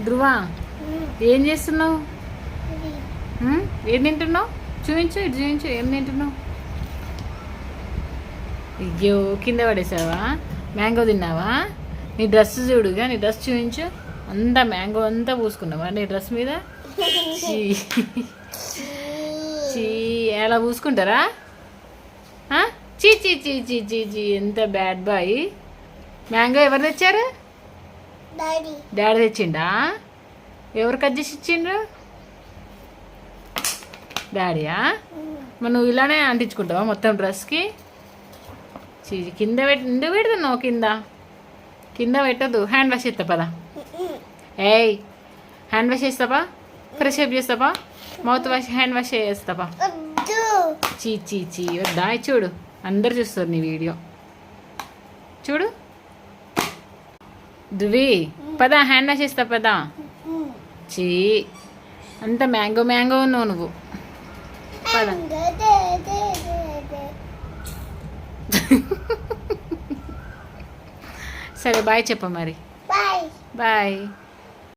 ధ్రువ ఏం చేస్తున్నావు? ఏం తింటున్నావు? చూపించు, ఇటు చూపించు. ఏం తింటున్నావు? అయ్యో, కింద పడేసావా? మ్యాంగో తిన్నావా? నీ డ్రెస్ చూడుగా, నీ డ్రెస్ చూపించు. అంతా మ్యాంగో అంతా పూసుకున్నావా నీ డ్రెస్ మీద? చీ, ఎలా పూసుకుంటారా? చీ చీ చీ చీ చీ చీ, ఎంత బ్యాడ్ బాయ్. మ్యాంగో ఎవరు తెచ్చారు? డాడీ తెచ్చిండా? ఎవరు కట్ చేసి ఇచ్చిండ్రు? డాడీయా? మరి నువ్వు ఇలానే అంటించుకుంటావా మొత్తం డ్రెస్కి? చీజీ, కింద ఎందుకు పెడుతున్నావు? కింద పెట్టదు. హ్యాండ్ వాష్ చేస్తా పదా. ఏయ్, హ్యాండ్ వాష్ చేస్తావా? ఫ్రెష్ అప్ చేస్తావా? మౌత్ వాష్, హ్యాండ్ వాష్ చేస్తావా? చీ చీ చీ, వద్దా? చూడు, అందరు చూస్తారు నీ వీడియో. చూడు దువి, పదా హ్యాండ్ వాష్ చేస్తా పదా. చీ, అంత మ్యాంగో మ్యాంగో ఉన్నావు నువ్వు. పద. సరే బాయ్ చెప్ప మరి. బాయ్.